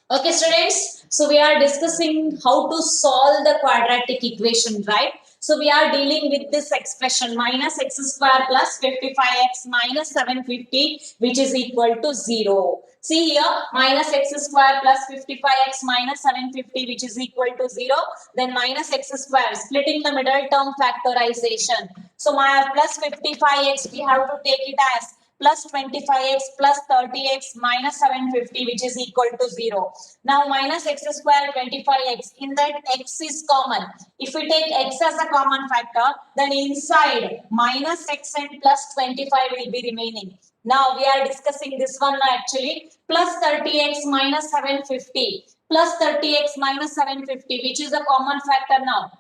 Okay, students. So we are discussing how to solve the quadratic equation, right? So we are dealing with this expression minus x square plus 55x minus 750, which is equal to 0. See here, minus x square plus 55x minus 750, which is equal to 0. Then minus x square, splitting the middle term factorization. So my plus 55x, we have to take it as plus 25x plus 30x minus 750, which is equal to 0. Now minus x square 25x, in that x is common. If we take x as a common factor, then inside minus x and plus 25 will be remaining. Now we are discussing this one actually, plus 30x minus 750, plus 30x minus 750, which is a common factor now.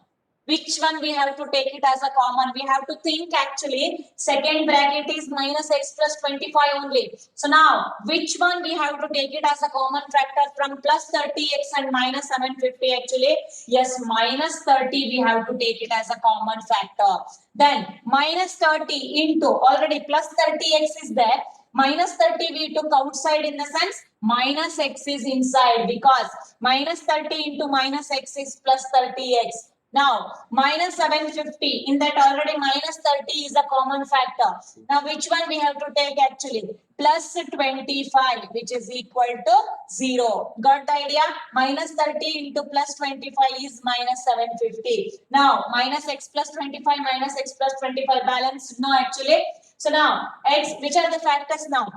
Which one we have to take it as a common? We have to think actually, second bracket is minus x plus 25 only. So now, which one we have to take it as a common factor from plus 30x and minus 750 actually? Yes, minus 30 we have to take it as a common factor. Then minus 30 into, already plus 30x is there. Minus 30 we took outside, in the sense minus x is inside, because minus 30 into minus x is plus 30x. Now, minus 750, in that already minus 30 is a common factor. Now, which one we have to take actually? Plus 25, which is equal to 0. Got the idea? Minus 30 into plus 25 is minus 750. Now, minus x plus 25 minus x plus 25 balanced? No, actually. So now, x, which are the factors now?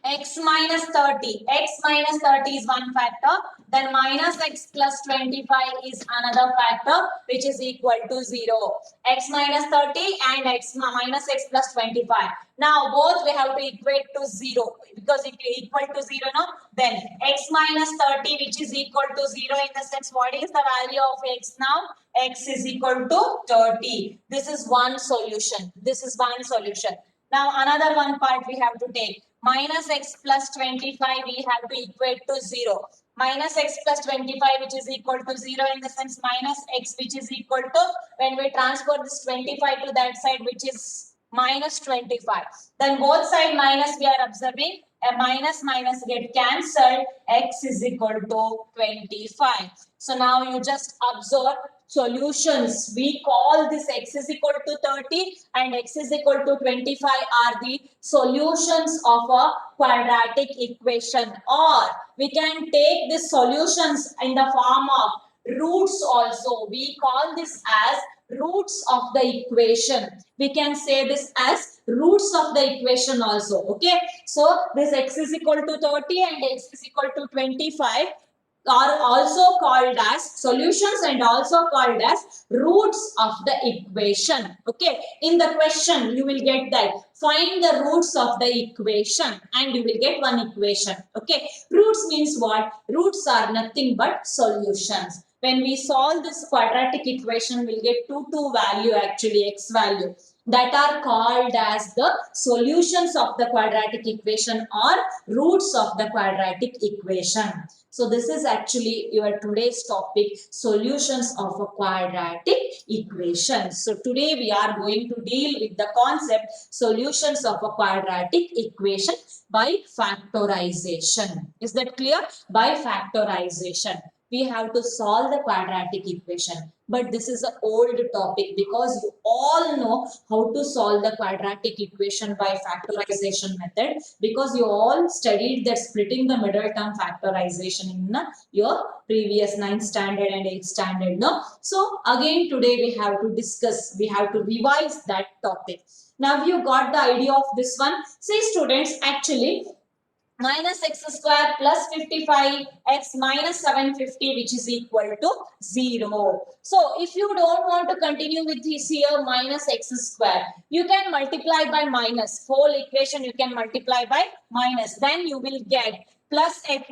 X minus 30. X minus 30 is one factor. Then minus x plus 25 is another factor, which is equal to 0. X minus 30 and x minus x plus 25. Now both we have to equate to 0, because it is equal to 0 now. Then x minus 30, which is equal to 0, in the sense what is the value of x now? X is equal to 30. This is one solution. This is one solution. Now another one part we have to take. Minus x plus 25 we have to equate to 0. Minus x plus 25, which is equal to 0, in the sense minus x, which is equal to, when we transfer this 25 to that side, which is minus 25. Then both side minus we are observing, a minus minus get cancelled, x is equal to 25. So now you just observe solutions. We call this x is equal to 30 and x is equal to 25 are the solutions of a quadratic equation, or we can take the solutions in the form of roots also. We call this as roots of the equation. We can say this as roots of the equation also. Okay, so this x is equal to 30 and x is equal to 25 are also called as solutions and also called as roots of the equation. Okay, in the question you will get that find the roots of the equation and you will get one equation. Okay, roots means what? Roots are nothing but solutions. When we solve this quadratic equation, we'll get 2 value, actually x value, that are called as the solutions of the quadratic equation or roots of the quadratic equation. So this is actually your today's topic, solutions of a quadratic equation. So today we are going to deal with the concept solutions of a quadratic equation by factorization. Is that clear? By factorization. We have to solve the quadratic equation. But this is an old topic, because you all know how to solve the quadratic equation by factorization method, because you all studied that splitting the middle term factorization in your previous 9th standard and 8th standard. No? So again today we have to discuss, we have to revise that topic. Now you got the idea of this one. See students, actually minus x square plus 55 x minus 750, which is equal to 0. So if you don't want to continue with this here minus x square, you can multiply by minus. Whole equation you can multiply by minus. Then you will get plus x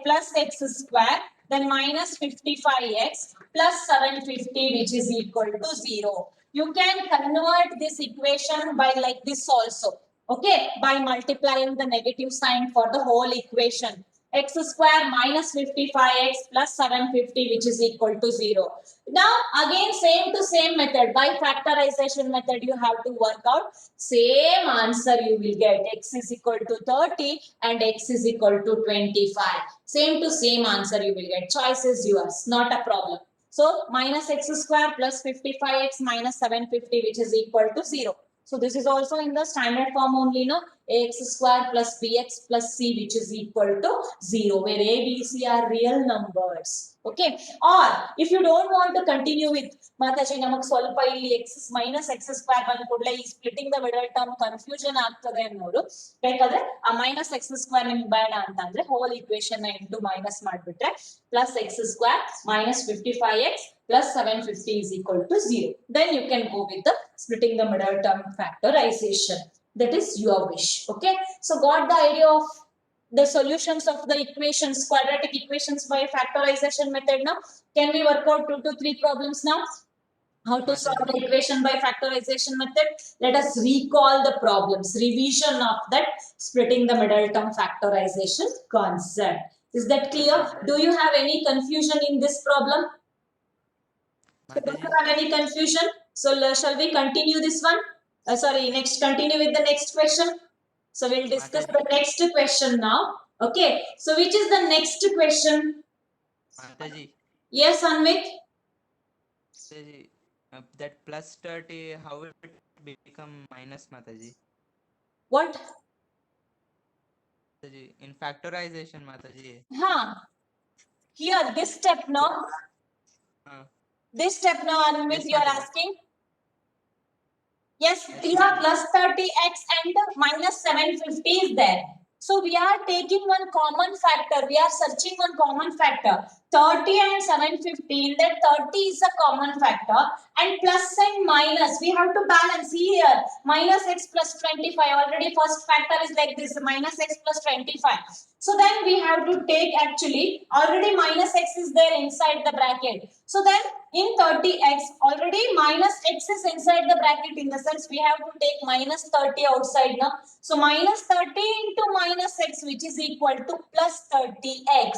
square, then minus 55x plus 750, which is equal to 0. You can convert this equation by like this also. Okay, by multiplying the negative sign for the whole equation. x square minus 55x plus 750 which is equal to 0. Now again same to same method, by factorization method you have to work out. Same answer you will get, x is equal to 30 and x is equal to 25. Same to same answer you will get. Choice is yours, not a problem. So minus x square plus 55x minus 750 which is equal to 0. So this is also in the standard form only, no? Ax square plus bx plus c which is equal to 0, where a, b, c are real numbers. Okay. Or if you don't want to continue with Mataji namak ಸ್ವಲ್ಪ ಇಲ್ಲಿ x minus x square ಬಂದ ಕೂಡಲೇ ಈ splitting the middle term confusion ಆಗ್ತದೆ ಅನ್ನೋರು ಬೇಕಾದ್ರೆ ಆ minus x square ನಿಮ್ಗೆ ಬೇಡ ಅಂತ ಅಂದ್ರೆ whole equation ನ into minus ಮಾಡಿಬಿಟ್ರೆ plus x square minus 55x plus 750 is equal to 0. Then you can go with the splitting the middle term factorization. That is your wish. Okay. So got the idea of the solutions of the equations, quadratic equations by factorization method now? Can we work out 2 to 3 problems now? How to solve the equation by factorization method? Let us recall the problems, revision of that splitting the middle term factorization concept. Is that clear? Do you have any confusion in this problem? Do you have any confusion? So shall we continue this one? Sorry, next continue with the next question. So we'll discuss the next question now. Okay. So which is the next question? Mataji. Yes, Anvik. Mataji, that plus 30, how it become minus, Mataji? What? Mataji, in factorization, Mataji. Huh. Here, this step, no? This step, no, Anvik, Yes, you are Mataji. asking? Yes, here plus 30x and minus 750 is there. So we are taking one common factor. We are searching one common factor. 30 and 750. In that 30 is a common factor. And plus and minus. We have to balance here. Minus x plus 25. Already first factor is like this. Minus x plus 25. So then we have to take actually. Already minus x is there inside the bracket. So then in 30x. Already minus x is inside the bracket. In the sense we have to take minus 30 outside now. So minus 30 into minus x which is equal to plus 30x.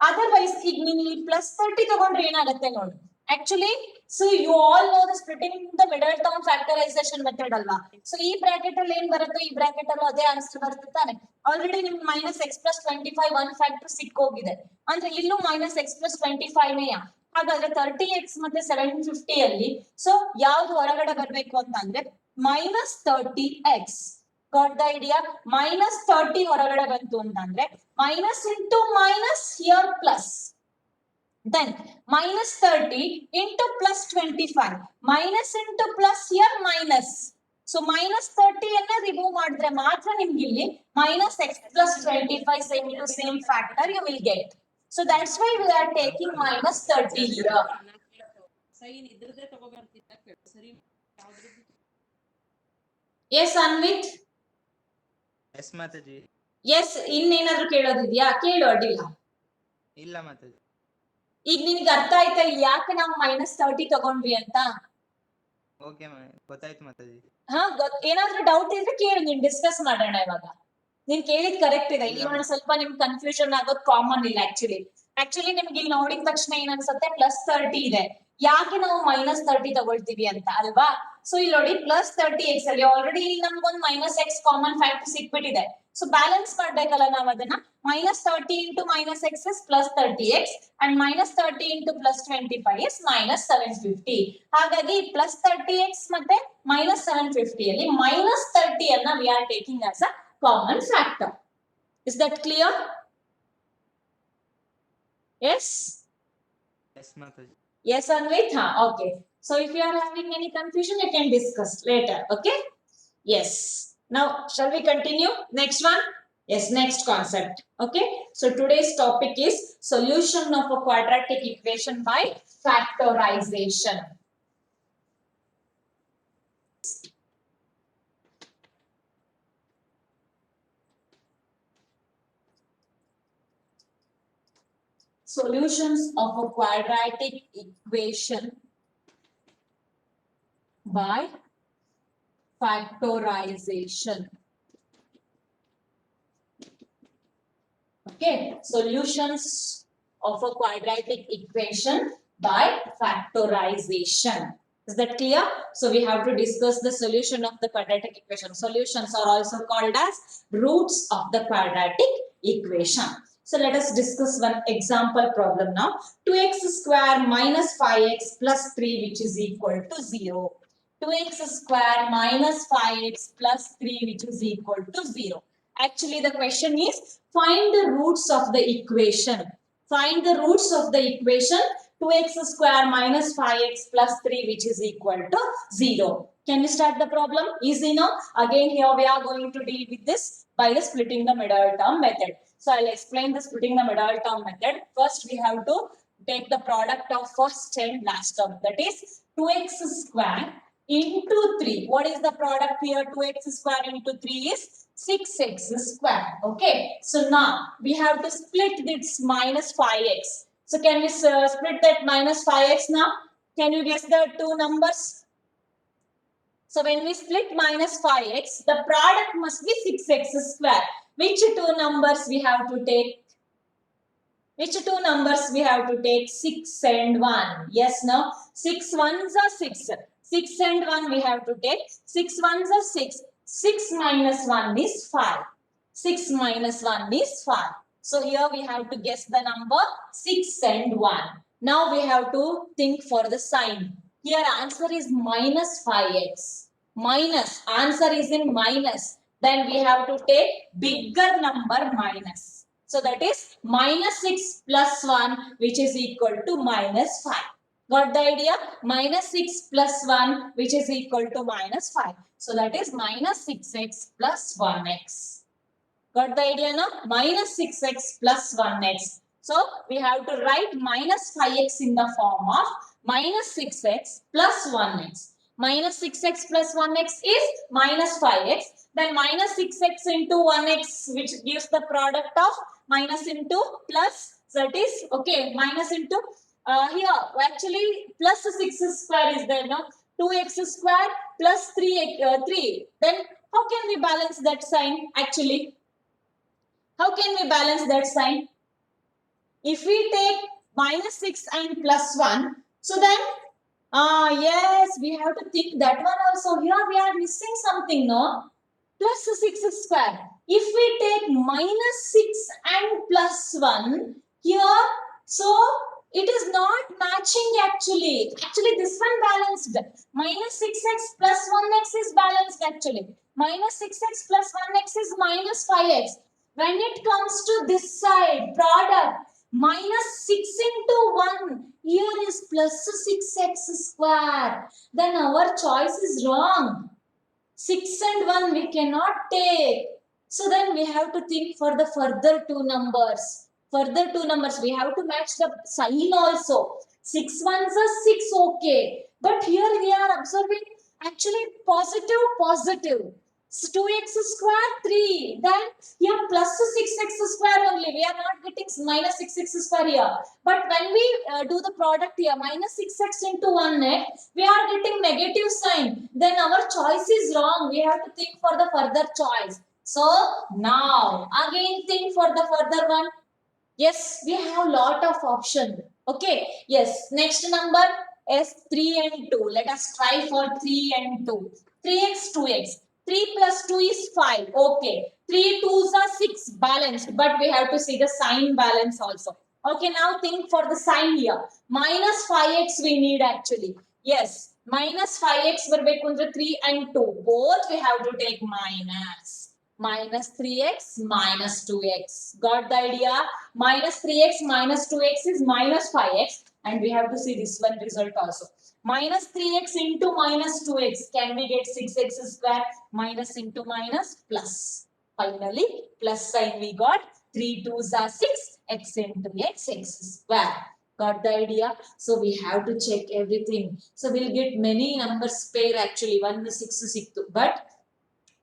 Otherwise, ಈಗ ನೀನು ಇಲ್ಲಿ plus 30 ತಗೊಂಡ್ರೆ ಏನಾಗುತ್ತೆ ನೋಡಿ. Actually, so you all know the splitting the middle term factorization method ಅಲ್ವಾ. So ಈ bracket ಅಲ್ಲಿ ಏನ್ ಬರುತ್ತೆ, ಈ bracket ಅಲ್ಲೂ ಅದೇ ಆನ್ಸರ್ ಬರುತ್ತೆ ತಾನೆ. ಆಲ್ರೆಡಿ ನಿಮ್ಗೆ minus x plus 25 1 ಫ್ಯಾಕ್ಟರ್ ಸಿಕ್ಕೋಗಿದೆ. ಅಂದ್ರೆ ಇಲ್ಲೂ minus x plus 25 ನೇಯಾ. ಹಾಗಾದ್ರೆ 30x ಮತ್ತೆ 750 ಅಲ್ಲಿ ಸೊ ಯಾವ್ದು ಹೊರಗಡೆ ಬರಬೇಕು ಅಂತ ಅಂದ್ರೆ minus 30x. Got the idea? Minus 30 ಹೊರಗಡೆ ಬಂತು ಅಂತಂದ್ರೆ minus into minus here plus. Then minus 30 into plus 25. Minus into plus here minus. So minus 30 ಅನ್ನ ರಿಮೂವ್ ಮಾಡಿದ್ರೆ ಮಾತ್ರ ನಿಮ್ಗೆ ಇಲ್ಲಿ minus x plus 25 same to same factor you will get. So that's why we are taking minus 30 here. Yes, Anvit. Yes, Mataji. Yes, ಇನ್ನೇನಾದ್ರೂ ಕೇಳೋದಿದ್ಯಾ? ಕೇಳು, ಅಡ್ಡಿಲ್ಲ. ಇಲ್ಲ Mataji. ಈಗ ನಿನಗೆ ಅರ್ಥ ಆಯ್ತಾ ಯಾಕೆ ನಾವು minus 30 ತಗೊಂಡ್ವಿ ಅಂತ? ಓಕೆ, ಗೊತ್ತಾಯ್ತು Mataji. ಹಾ, ಏನಾದ್ರೂ ಡೌಟ್ ಇದ್ರೆ ಕೇಳು, ನೀನ್ ಡಿಸ್ಕಸ್ ಮಾಡೋಣ ಇವಾಗ. ನೀನ್ ಕೇಳಿದ್ ಕರೆಕ್ಟ್ ಇದೆ. ಇಲ್ಲಿ ಒಂದ್ ಸ್ವಲ್ಪ ನಿಮ್ ಕನ್ಫ್ಯೂಷನ್ ಆಗೋದು ಕಾಮನ್ ಇಲ್ಲ ಆಕ್ಚುಲಿ ನಿಮ್ಗೆ ಇಲ್ಲಿ ನೋಡಿದ ತಕ್ಷಣ ಏನ್ ಅನ್ಸುತ್ತೆ ಪ್ಲಸ್ 30 ಇದೆ, ಯಾಕೆ ನಾವು minus 30 ತಗೊಳ್ತೀವಿ ಅಂತ ಅಲ್ವಾ. ಸೊ ಇಲ್ಲಿ ನೋಡಿ ಪ್ಲಸ್ 30x ಅಲ್ಲಿ ಆಲ್ರೆಡಿ ಇಲ್ಲಿ ನಮ್ಗೊಂದು minus x ಕಾಮನ್ ಫ್ಯಾಕ್ಟರ್ ಸಿಕ್ಬಿಟ್ಟಿದೆ. ಸೊ ಬ್ಯಾಲೆನ್ಸ್ ಮಾಡ್ಬೇಕಲ್ಲ ನಾವು ಅದನ್ನ. minus 30 into minus x is plus 30x and minus 30 into plus 25 is minus 750. ಹಾಗಾಗಿ plus 30x ಮತ್ತೆ minus 750 ಅಲ್ಲಿ minus 30 ಅನ್ನ we are taking as a common factor. Is that clear? Yes? Yes, Mataji. Yes, Anvit? Okay. So if you are having any confusion, you can discuss later. Okay? Yes. Now, shall we continue? Next one? Yes, next concept. Okay? So today's topic is solution of a quadratic equation by factorization. Solutions of a quadratic equation by factorization. Okay, solutions of a quadratic equation by factorization. Is that clear? So we have to discuss the solution of the quadratic equation. Solutions are also called as roots of the quadratic equation. So let us discuss one example problem now. 2x square minus 5x plus 3 which is equal to 0. 2x square minus 5x plus 3 which is equal to 0. Actually, the question is find the roots of the equation. Find the roots of the equation 2x square minus 5x plus 3 which is equal to 0. Can we start the problem? Easy now. Again here we are going to deal with this by the splitting the middle term method. So I'll explain the splitting the middle term method. First we have to take the product of first and last term, that is 2x square into 3. What is the product here? 2x square into 3 is 6x square. Okay. So now we have to split this minus 5x. So can we split that minus 5x now? Can you guess the two numbers? So when we split minus 5x, the product must be 6x square. Which two numbers we have to take? Which two numbers we have to take? 6 and 1. Yes, no? 6 ones are 6. 6 and 1 we have to take. 6 ones are 6. 6 minus 1 is 5. 6 minus 1 is 5. So here we have to guess the number 6 and 1. Now we have to think for the sign. Here answer is minus 5x. Minus. Answer is in minus. Then we have to take bigger number minus. So that is minus 6 plus 1 which is equal to minus 5. Got the idea? Minus 6 plus 1 which is equal to minus 5. So that is minus 6x plus 1x. Got the idea now? Minus 6x plus 1x. So we have to write minus 5x in the form of minus 6x plus 1x. Minus 6x plus 1x is minus 5x. Then minus 6x into 1x which gives the product of minus into plus. So that is okay. Minus into here actually plus 6 square is there now. 2x square plus 3. Then how can we balance that sign actually? How can we balance that sign? If we take minus 6 and plus 1, so then, yes, we have to think that one also. Here we are missing something, no? Plus 6 square. If we take minus 6 and plus 1, here, so it is not matching actually. Actually, this one balanced. Minus 6x plus 1x is balanced actually. Minus 6x plus 1x is minus 5x. When it comes to this side, product, minus 6 into 1, here is plus 6x square. Then our choice is wrong. 6 and 1 we cannot take. So then we have to think for the further two numbers. Further two numbers, we have to match the sign also. 6 ones are 6, okay. But here we are observing actually positive, positive. So 2x square 3. Then here plus 6x square only. We are not getting minus 6x square here. But when we do the product here, minus 6x into 1x, we are getting negative sign. Then our choice is wrong. We have to think for the further choice. So now again think for the further one. Yes, we have lot of option. Okay. Yes. Next number is 3 and 2. Let us try for 3 and 2. 3x, 2x. 3 plus 2 is 5. Okay. 3 2s are 6 balanced. But we have to see the sign balance also. Okay. Now think for the sign here. Minus 5x we need actually. Yes. Minus 5x verbekundu 3 and 2. Both we have to take minus. Minus 3x minus 2x. Got the idea? Minus 3x minus 2x is minus 5x. And we have to see this one result also. Minus 3x into minus 2x. Can we get 6x square? Minus into minus plus. Finally, plus sign we got. 3 2s are 6. X into x square. Got the idea? So we have to check everything. So we'll get many numbers pair actually. 1 is 6 is 6. But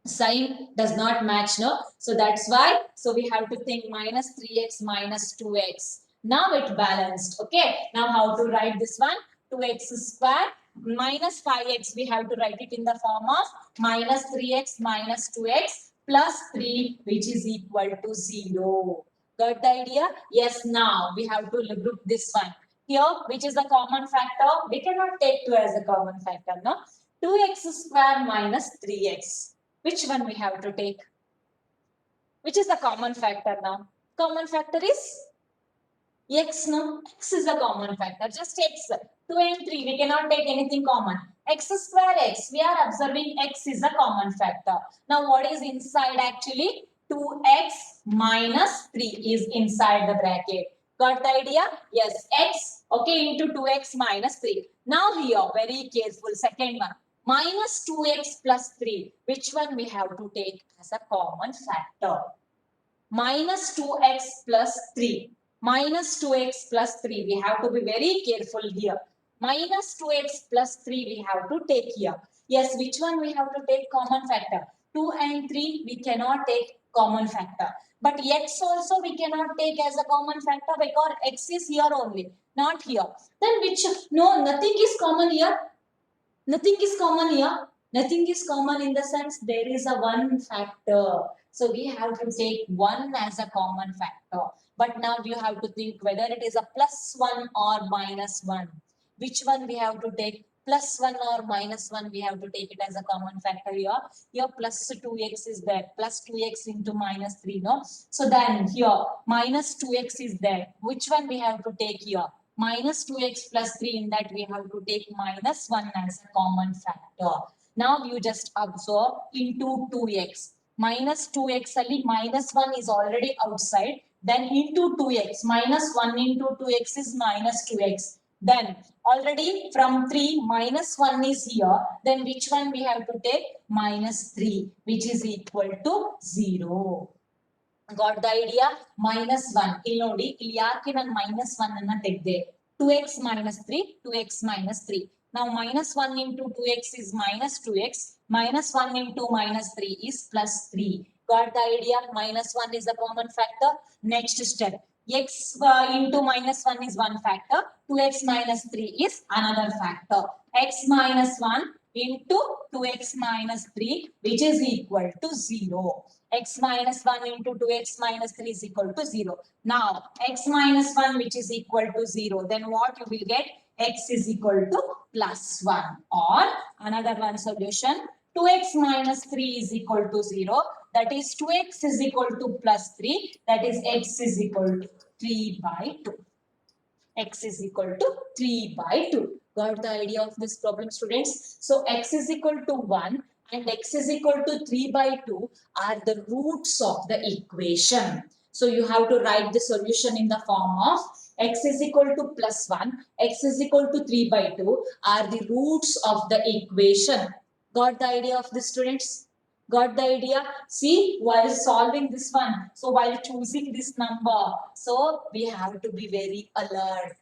sign does not match, no? So that's why, so we have to think minus 3x minus 2x. Now it balanced, okay? Now how to write this one? 2x square minus 5x, we have to write it in the form of minus 3x minus 2x plus 3 which is equal to 0. Got the idea? Yes, now we have to group this one. Here, which is the common factor? We cannot take 2 as a common factor, no? 2x square minus 3x. Which one we have to take? Which is the common factor now? Common factor is x, no? X is a common factor. Just x. 2 and 3, we cannot take anything common. X square x, we are observing x is a common factor. Now, what is inside actually? 2x minus 3 is inside the bracket. Got the idea? Yes, x, okay, into 2x minus 3. Now here, very careful, second one. Minus 2x plus 3. Which one we have to take as a common factor? Minus 2x plus 3. Minus 2x plus 3. We have to be very careful here. Minus 2x plus 3 we have to take here. Yes, which one we have to take common factor? 2 and 3 we cannot take common factor. But x also we cannot take as a common factor because x is here only, not here. Then which, no, nothing is common here. Nothing is common here. Nothing is common in the sense there is a one factor. So we have to take 1 as a common factor. But now you have to think whether it is a plus 1 or minus 1. Which one we have to take? Plus 1 or minus 1, we have to take it as a common factor here. Here plus 2x is there. Plus 2x into minus 3, no? So then here minus 2x is there. Which one we have to take here? Minus 2x plus 3, in that we have to take minus 1 as a common factor. Now you just observe into 2x. Minus 2x only, minus 1 is already outside. Then into 2x. Minus 1 into 2x is minus 2x. Then already from 3 minus 1 is here. Then which one we have to take? Minus 3, which is equal to 0. Got the idea? Minus 1. ಇಲ್ಲಿ ನೋಡಿ, ಇಲ್ಲಿ ಯಾಕೆ ನಾನು minus 1 ಅನ್ನ ತೆಗೆದೆ? 2x minus 3, 2x minus 3. Now minus 1 into 2x is minus 2x. Minus 1 into minus 3 is plus 3. Got the idea? Minus 1 is a common factor. Next step. X into minus 1 is one factor. 2x minus 3 is another factor. X minus 1 into 2x minus 3, which is equal to 0. X minus 1 into 2x minus 3 is equal to 0. Now, x minus 1, which is equal to 0. Then what you will get? X is equal to plus 1. Or another one solution. 2x minus 3 is equal to 0. That is 2x is equal to plus 3. That is x is equal to 3 by 2. X is equal to 3 by 2. Got the idea of this problem, students? So x is equal to 1 and x is equal to 3 by 2 are the roots of the equation. So you have to write the solution in the form of x is equal to plus 1, x is equal to 3 by 2 are the roots of the equation. Got the idea of this, students? Got the idea? See, while solving this one, so while choosing this number, so we have to be very alert.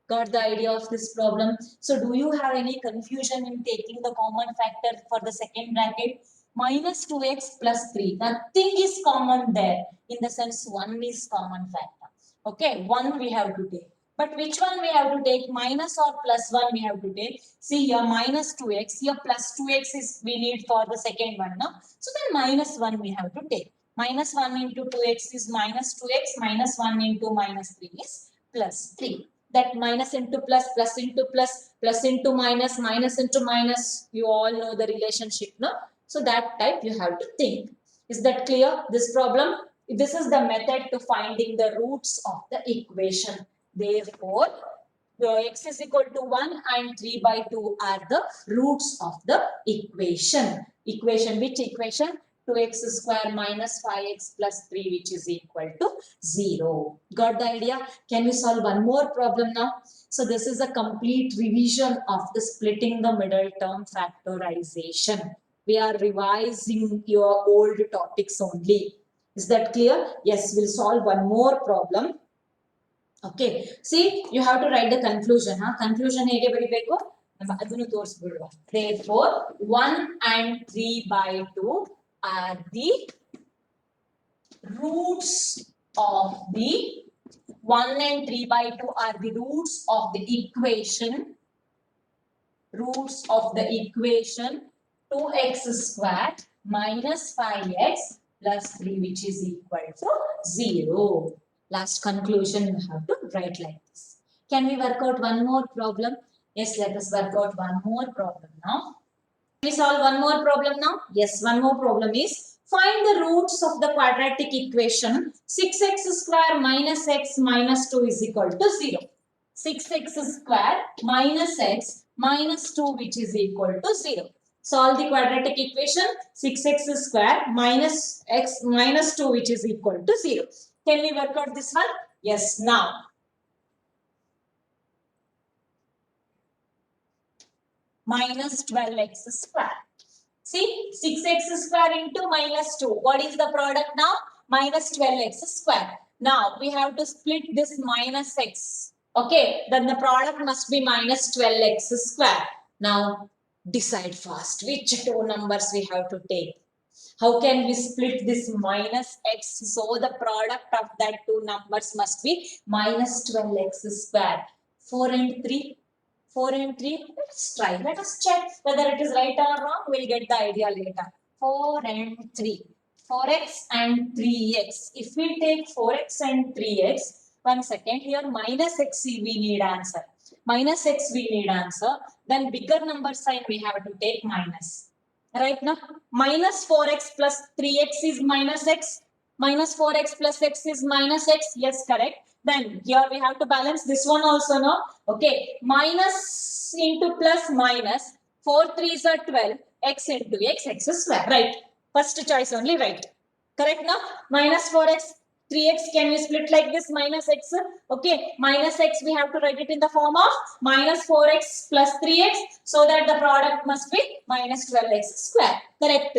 Got the idea of this problem? So do you have any confusion in taking the common factor for the second bracket? Minus 2x plus 3. Nothing is common there. In the sense 1 is common factor. Okay, 1 we have to take. But which one we have to take? Minus or plus 1 we have to take. See here minus 2x. Here plus 2x is we need for the second one. No? So then minus 1 we have to take. Minus 1 into 2x is minus 2x. Minus 1 into minus 3 is plus 3. That minus into plus, plus into plus, plus into minus, minus into minus. You all know the relationship, no? So that type you have to think. Is that clear? This problem? This is the method to finding the roots of the equation. Therefore, the x is equal to 1 and 3 by 2 are the roots of the equation. Equation, which equation? 2x square minus 5x plus 3, which is equal to 0. Got the idea? Can we solve one more problem now? So this is a complete revision of the splitting the middle term factorization. We are revising your old topics only. Is that clear? Yes, we'll solve one more problem. Okay, see, you have to write the conclusion. Conclusion ಹೇಗೆ ಬರಿಬೇಕು? ಅದನ್ನು ತೋರಿಸ್ಬಿಡುವ. Therefore, 1 and 3 by 2 are the roots of the 1 and 3 by 2 are the roots of the equation. Roots of the equation 2x squared minus 5x plus 3, which is equal to 0. Last conclusion you have to write like this. Can we work out one more problem? Yes, let us work out one more problem now. Can we solve one more problem now? Yes, one more problem is find the roots of the quadratic equation 6x square minus x minus 2 is equal to 0. 6x square minus x minus 2 which is equal to 0. Solve the quadratic equation 6x square minus x minus 2 which is equal to 0. Can we work out this one? Yes, now. Minus 12x square. See, 6x square into minus 2. What is the product now? Minus 12x square. Now, we have to split this minus x. Okay, then the product must be minus 12x square. Now, decide fast which two numbers we have to take. How can we split this minus x? So, the product of that two numbers must be minus 12x square. 4 and 3. 4 and 3, let's try. Let us check whether it is right or wrong. We'll get the idea later. 4 and 3. 4x and 3x. If we take 4x and 3x, 1 second, here minus x we need answer. Minus x we need answer. Then bigger number sign we have to take minus. Right now, minus 4x plus 3x is minus x. Minus 4x plus x is minus x. Yes, correct. Then here we have to balance this one also, no? Okay, minus into plus minus, 4 3s are 12, x into x square, right? First choice only, right? Correct now? Minus 4x, 3x, can we split like this, minus x? Okay, minus x, we have to write it in the form of minus 4x plus 3x, so that the product must be minus 12x square, correct?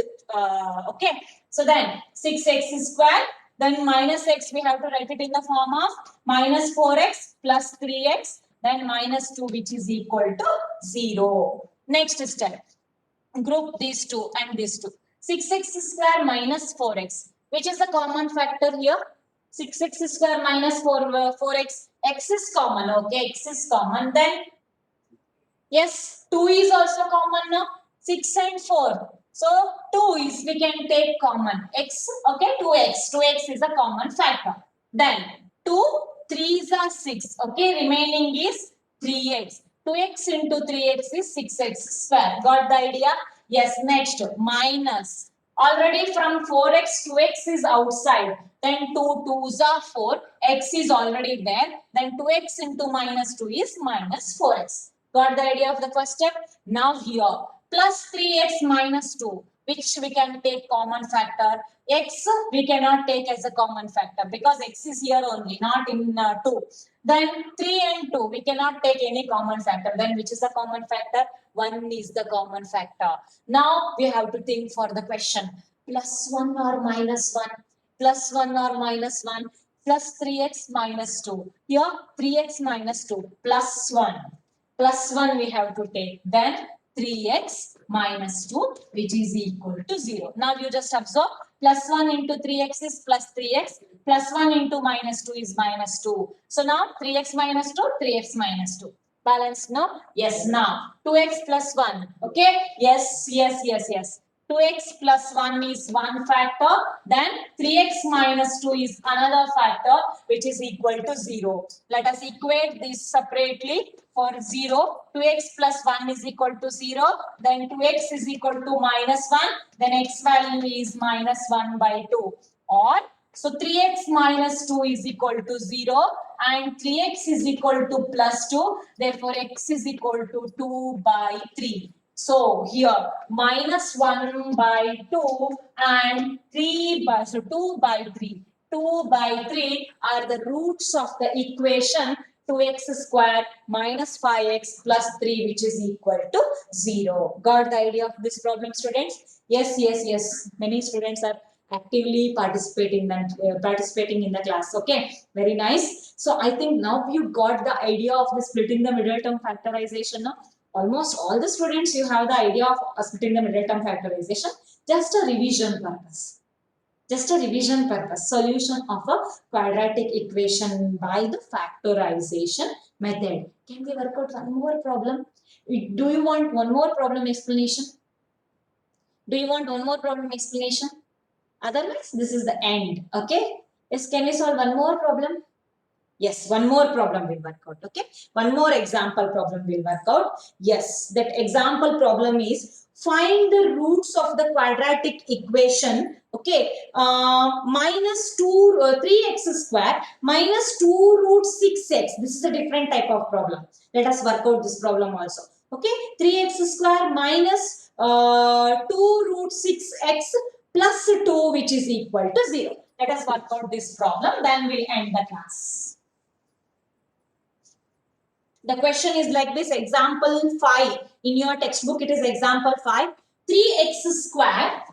Okay, so then 6x square, then minus x, we have to write it in the form of minus 4x plus 3x, then minus 2 which is equal to 0. Next step, group these two and these two. 6x square minus 4x. Which is the common factor here? 6x square minus 4x. X is common. Okay, x is common. Then, yes, 2 is also common now. 6 and 4. So, 2 is we can take common. X, okay, 2x. 2x is a common factor. Then, 2, 3s are 6. Okay, remaining is 3x. 2x into 3x is 6x square. Got the idea? Yes, next, minus. Already from 4x, 2x is outside. Then 2 2s are 4. X is already there. Then 2x into minus 2 is minus 4x. Got the idea of the first step? Now here, plus 3x minus 2, which we can take common factor. X we cannot take as a common factor because x is here only, not in 2. Then 3 and 2, we cannot take any common factor. Then which is the common factor? 1 is the common factor. Now we have to think for the question. Plus 1 or minus 1? Plus 1 or minus 1? Plus 3x minus 2. Here 3x minus 2 plus 1. Plus 1 we have to take. Then 3x minus 2 which is equal to 0. Now you just observe, plus 1 into 3x is plus 3x, plus 1 into minus 2 is minus 2. So now 3x minus 2, 3x minus 2. Balance, no? Yes, now 2x plus 1. Okay? Yes, yes, yes, yes. 2x plus 1 is one factor. Then 3x minus 2 is another factor which is equal to 0. Let us equate this separately. For 0, 2x plus 1 is equal to 0. Then 2x is equal to minus 1. Then x value is minus 1 by 2. Or, so 3x minus 2 is equal to 0. And 3x is equal to plus 2. Therefore, x is equal to 2 by 3. So here minus 1 by 2 and 3 by, so 2 by 3. 2 by 3 are the roots of the equation 2x square minus 5x plus 3 which is equal to 0. Got the idea of this problem, students? Yes, yes, yes. Many students are actively participating in the class. Okay, very nice. So I think now you got the idea of the splitting the middle term factorization. No? Almost all the students, you have the idea of splitting the middle term factorization. Just a revision purpose. Just a revision purpose. Solution of a quadratic equation by the factorization method. Can we work out one more problem? Do you want one more problem explanation? Do you want one more problem explanation? Otherwise, this is the end. Okay. Yes, can we solve one more problem? Yes, one more problem will work out. Okay, one more example problem will work out. Yes, that example problem is find the roots of the quadratic equation. Okay, minus 3x square minus 2 root 6x. This is a different type of problem. Let us work out this problem also. Okay, 3x square minus 2 root 6x plus 2, which is equal to 0. Let us work out this problem, then we'll end the class. The question is like this, example 5. In your textbook, it is example 5. 3x square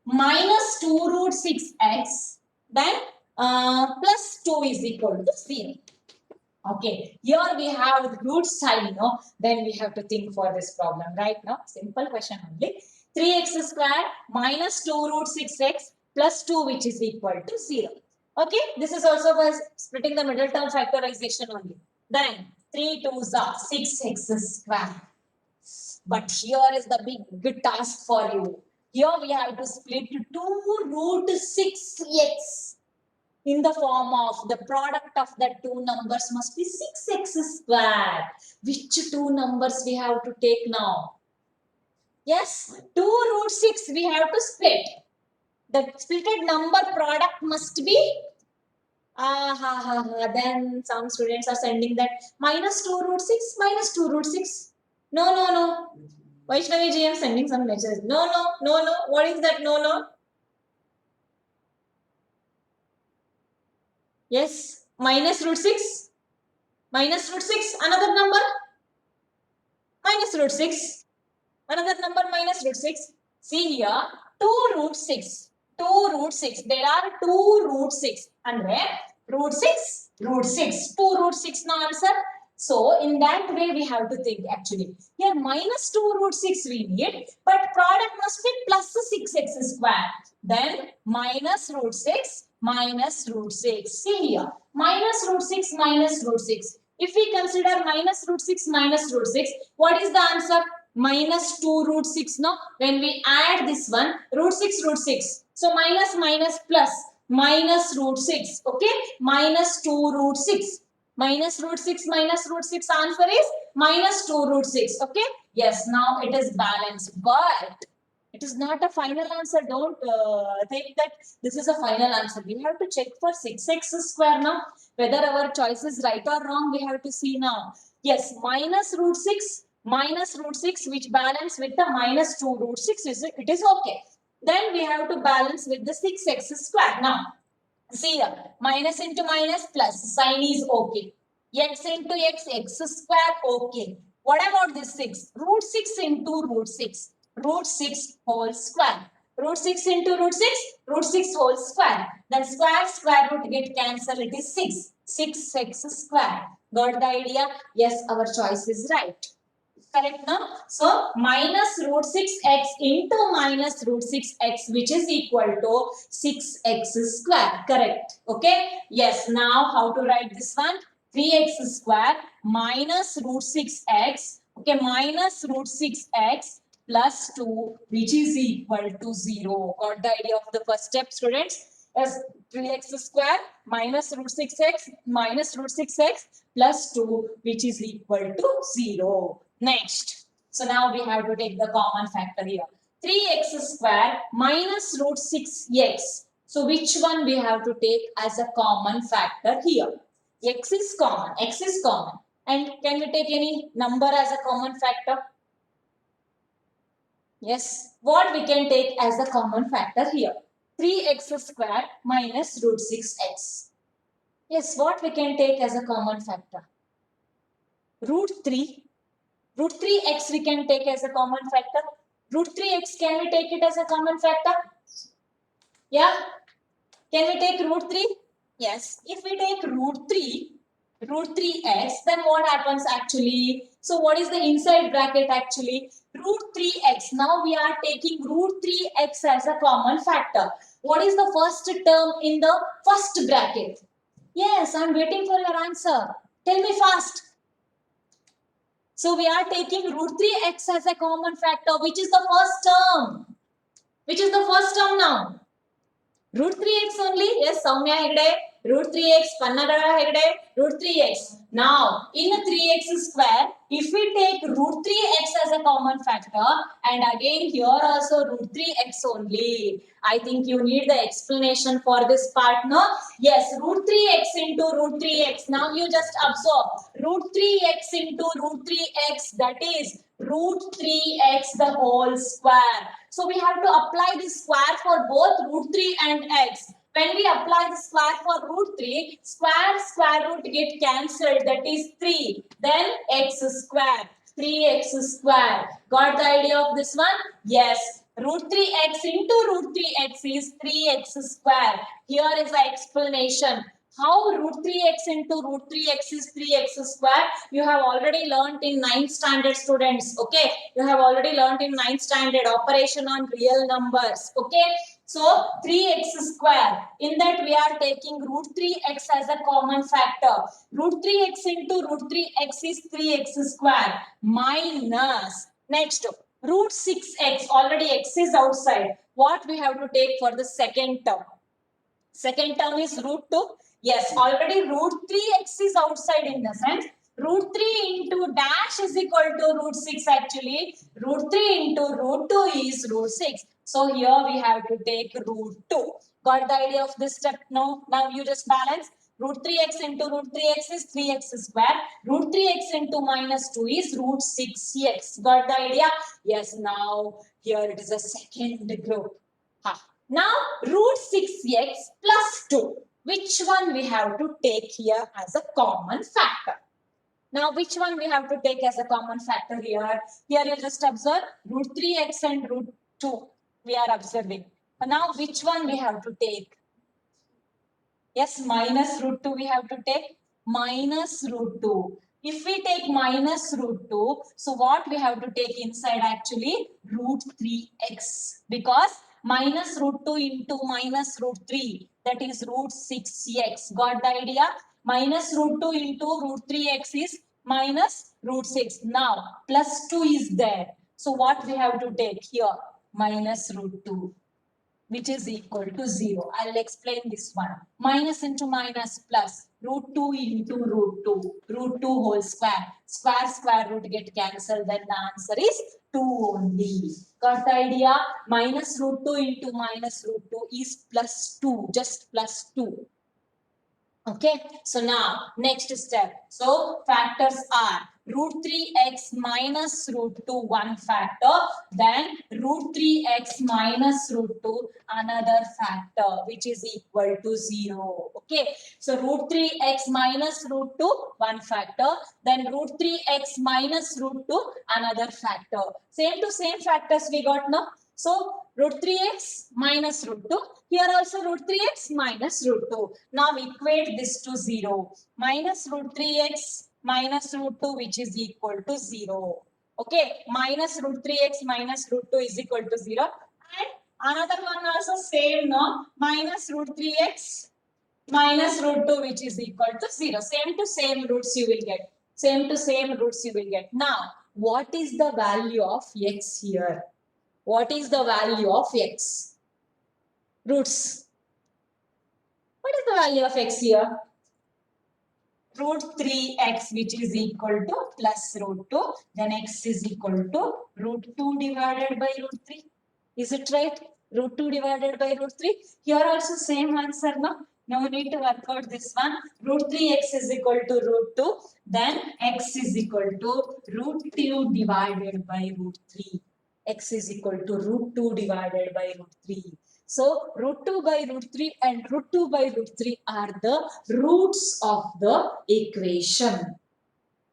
minus 2 root 6x, then plus 2 is equal to 0. Okay, here we have root sign, no? Then we have to think for this problem, right? Now, simple question only. 3x square minus 2 root 6x plus 2, which is equal to 0. Okay, this is also for splitting the middle term factorization only. Then 3 2s are 6x square. But here is the big task for you. Here we have to split 2 root 6x in the form of the product of the two numbers must be 6x square. Which two numbers we have to take now? Yes, 2 root 6 we have to split. The splitted number product must be then some students are sending that minus 2 root 6 minus 2 root 6. No. Vaishnavi ji, I'm sending some messages. No. What is that? No. Yes, minus root 6. Minus root 6, another number. Minus root 6. Another number minus root 6. See here, 2 root 6. 2 root 6. There are 2 root 6. And where? Root 6, root 6. 2 root 6 no answer. So, in that way, we have to think actually. Here, minus 2 root 6 we need, but product must be plus 6x square. Then, minus root 6 minus root 6. See here, minus root 6 minus root 6. If we consider minus root 6 minus root 6, what is the answer? Minus 2 root 6. No, when we add this one, root 6. So, minus plus minus root 6. Okay, minus 2 root 6. Minus root 6 minus root 6 answer is minus 2 root 6. Okay, yes, now it is balanced, but it is not a final answer. Don't think that this is a final answer. We have to check for 6x square now. Whether our choice is right or wrong, we have to see now. Yes, minus root 6 which balance with the minus 2 root 6 it is okay. Then we have to balance with the 6x square. Now, see here, minus into minus plus, sign is okay. X into x square, okay. What about this 6? Root 6 into root 6. Root 6 whole square. Root 6 into root 6 whole square. Then square root get cancelled, it is 6. 6x square. Got the idea? Yes, our choice is right. Correct now? So, minus root 6x into minus root 6x, which is equal to 6x square. Correct. Okay? Yes. Now, how to write this one? 3x square minus root 6x. Okay, minus root 6x plus 2, which is equal to 0. Got the idea of the first step, students? As 3x square minus root 6x minus root 6x plus 2, which is equal to 0. Next. So now we have to take the common factor here. 3x square minus root 6x. So which one we have to take as a common factor here? X is common. X is common. And can we take any number as a common factor? Yes. What we can take as a common factor here? 3x square minus root 6x. Yes, what we can take as a common factor? Root 3. Root 3x we can take as a common factor. Root 3x, can we take it as a common factor? Yeah. Can we take root 3? Yes. If we take root 3x, then what happens actually? So what is the inside bracket actually? Root 3x. Now we are taking root 3x as a common factor. What is the first term in the first bracket? Yes, I'm waiting for your answer. Tell me fast. So we are taking root 3x as a common factor. Which is the first term? Which is the first term now? Root 3x only? Yes, Soumya Hegde. Root 3x, Pannada Hegde. Root 3x. Now, in a 3x square, if we take root 3x as a common factor, and again here also root 3x only. I think you need the explanation for this part, no? Yes, root 3x into root 3x. Now you just absorb root 3x into root 3x, that is root 3x the whole square. So we have to apply the square for both root 3 and x. When we apply the square for root 3, square root get cancelled, that is 3. Then x square, 3x square. Got the idea of this one? Yes. Root 3x into root 3x is 3x square. Here is the explanation. How root 3x into root 3x is 3x square? You have already learnt in 9th standard, students. Okay. You have already learnt in 9th standard operation on real numbers. Okay. So 3x square. In that we are taking root 3x as a common factor. Root 3x into root 3x is 3x square minus, next, root 6x. Already x is outside. What we have to take for the second term? Second term is root 2. Yes, already root 3x is outside, in the sense root 3 into dash is equal to root 6 actually. Root 3 into root 2 is root 6. So here we have to take root 2. Got the idea of this step? No? Now you just balance. Root 3x into root 3x is 3x square. Root 3x into minus 2 is root 6x. Got the idea? Yes, now here it is a second group. Now root 6x plus 2. Which one we have to take here as a common factor? Now which one we have to take as a common factor here? Here you just observe root 3x and root 2 we are observing. Now which one we have to take? Yes, minus root 2 we have to take. Minus root 2. If we take minus root 2, so what we have to take inside actually? Root 3x. Because minus root 2 into minus root 3, that is root 6x. Got the idea? Minus root 2 into root 3x is minus root 6. Now, plus 2 is there. So what we have to take here? Minus root 2, which is equal to 0. I'll explain this one. Minus into minus plus, root 2 into root 2, root 2 whole square. Square root get cancelled, then the answer is 2 only. Got the idea? Minus root 2 into minus root 2 is plus 2, just plus 2. Okay, so now next step. So factors are root 3x minus root 2 one factor, then root 3x minus root 2 another factor, which is equal to 0. Okay, so root 3x minus root 2 one factor, then root 3x minus root 2 another factor. Same to same factors we got now. So root 3x minus root 2. Here also root 3x minus root 2. Now equate this to 0. Minus root 3x minus root 2, which is equal to 0. Okay. Minus root 3x minus root 2 is equal to 0. And another one also same, no? Minus root 3x minus root 2, which is equal to 0. Same to same roots you will get. Same to same roots you will get. Now, what is the value of x here? What is the value of x? Roots. What is the value of x here? Root 3x, which is equal to plus root 2. Then x is equal to root 2 divided by root 3. Is it right? Root 2 divided by root 3. Here also same answer, no? No need to work out this one. Root 3x is equal to root 2. Then x is equal to root 2 divided by root 3. X is equal to root 2 divided by root 3. So root 2 by root 3 and root 2 by root 3 are the roots of the equation.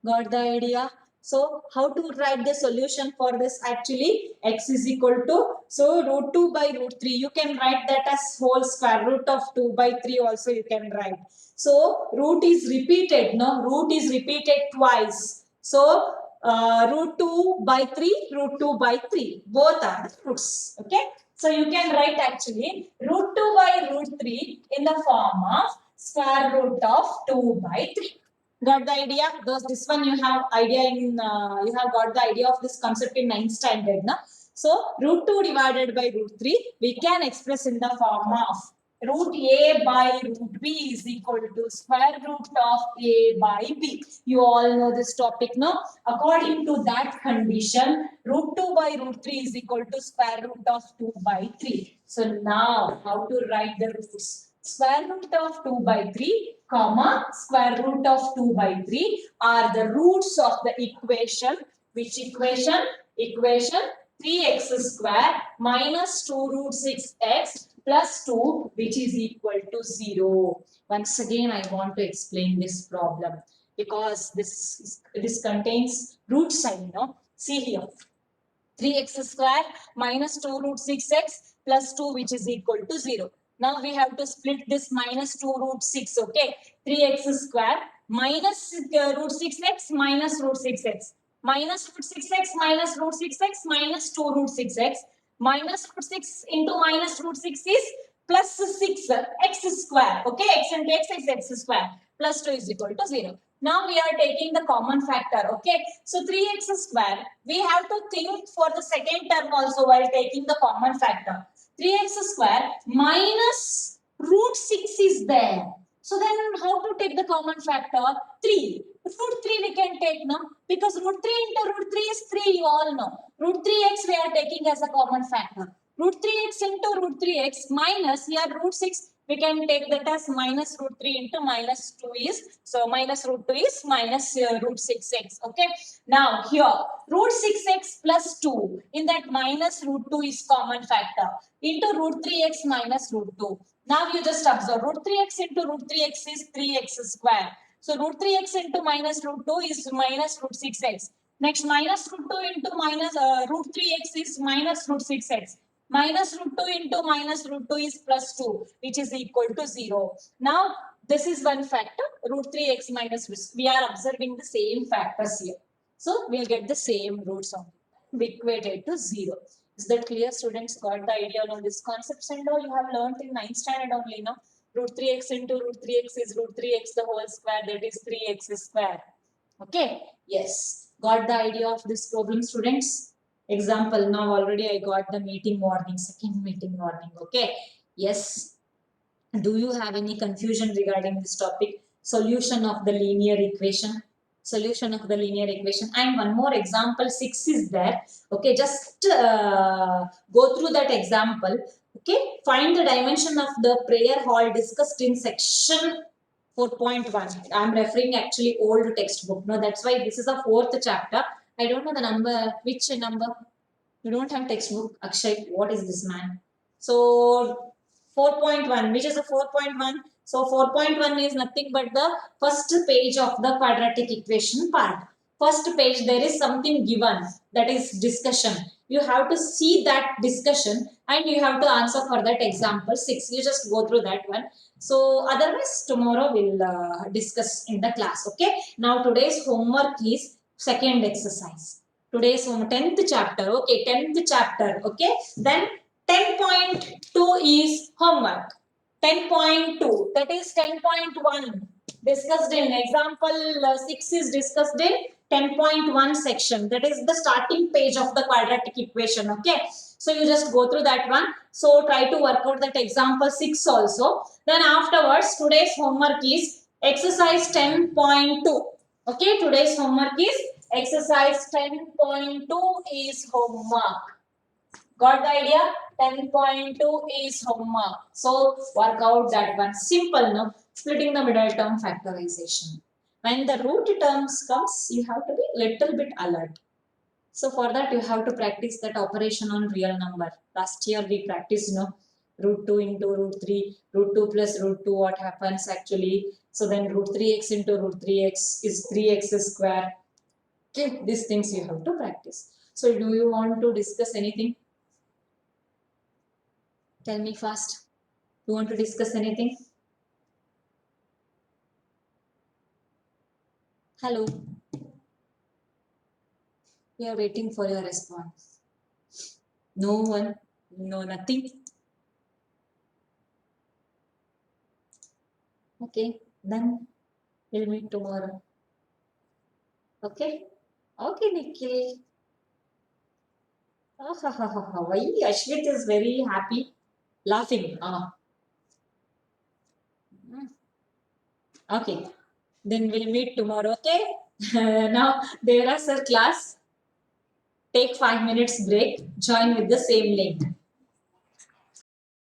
Got the idea? So how to write the solution for this actually? X is equal to, so root 2 by root 3. You can write that as whole square root of 2 by 3 also you can write. So root is repeated, no? Root is repeated twice. So root 2 by 3, root 2 by 3. Both are the roots. Okay. So you can write actually root 2 by root 3 in the form of square root of 2 by 3. Got the idea? This one you have idea in, you have got the idea of this concept in 9th standard. No? So root 2 divided by root 3 we can express in the form of root a by root b is equal to square root of a by b. You all know this topic, no? According to that condition, root 2 by root 3 is equal to square root of 2 by 3. So now, how to write the roots? Square root of 2 by 3, comma, square root of 2 by 3 are the roots of the equation. Which equation? Equation 3x square minus 2 root 6x plus 2, which is equal to 0. Once again, I want to explain this problem because this contains root sign, no? See here. 3x square minus 2 root 6x plus 2, which is equal to 0. Now we have to split this minus 2 root 6, okay? 3x square minus root 6x minus root 6x. Minus root 6x minus root 6x minus 2 root 6x. Minus root 6 into minus root 6 is plus 6 x square, okay? X into x is x square plus 2 is equal to 0. Now we are taking the common factor, okay? So 3x square, we have to think for the second term also while taking the common factor. 3x square minus root 6 is there. So then how to take the common factor? 3. Root 3 we can take now because root 3 into root 3 is 3, you all know. Root 3x we are taking as a common factor. Root 3x into root 3x minus here root 6, we can take that as minus root 3 into minus 2 is, so minus root 2 is minus root 6x, okay? Now here, root 6x plus 2, in that minus root 2 is common factor, into root 3x minus root 2. Now you just observe, root 3x into root 3x is 3x square. So root 3x into minus root 2 is minus root 6x. Next, minus root 2 into minus root 3x is minus root 6x. Minus root 2 into minus root 2 is plus 2, which is equal to 0. Now, this is one factor, root 3x minus, we are observing the same factors here. So, we'll get the same roots of it, equated to 0. Is that clear, students? Got the idea on this concepts and all you have learned in 9th standard only, no? Root 3x into root 3x is root 3x the whole square, that is 3x square. Okay, yes. Got the idea of this problem, students? Example, now already I got the meeting warning, second meeting warning, okay? Yes. Do you have any confusion regarding this topic? Solution of the linear equation. Solution of the linear equation. And one more example, 6 is there. Okay, just go through that example. Okay, find the dimension of the prayer hall discussed in section 4.1. I'm referring actually old textbook. No, that's why this is a fourth chapter. I don't know the number. Which number? You don't have textbook. Akshay, what is this, man? So 4.1. Which is the 4.1? So 4.1 is nothing but the first page of the quadratic equation part. First page there is something given, that is discussion. You have to see that discussion and you have to answer for that example 6. You just go through that one. So otherwise tomorrow we'll discuss in the class. Okay. Now today's homework is second exercise. Today's 10th chapter. Okay, 10th chapter. Okay. Then 10.2 is homework. 10.2, that is 10.1 discussed in example 6 is discussed in 10.1 section, that is the starting page of the quadratic equation. Okay, so you just go through that one. So try to work out that example 6 also. Then afterwards today's homework is exercise 10.2. Okay, today's homework is exercise 10.2 is homework. Got the idea? 10.2 is homework. So work out that one. Simple, no? Splitting the middle term factorization. When the root terms comes, you have to be little bit alert. So for that, you have to practice that operation on real number. Last year we practiced, no? Root 2 into root 3, root 2 plus root 2, what happens actually? So then root 3x into root 3x is 3x square. Okay, these things you have to practice. So do you want to discuss anything? Tell me fast. You want to discuss anything? Hello. We are waiting for your response. No one. No, nothing. Okay. Then we'll meet tomorrow. Okay. Okay, Nikhil. Why Ashwit is very happy, laughing. Okay, then we'll meet tomorrow. Okay. Now there are sir class. Take 5 minutes break. Join with the same link.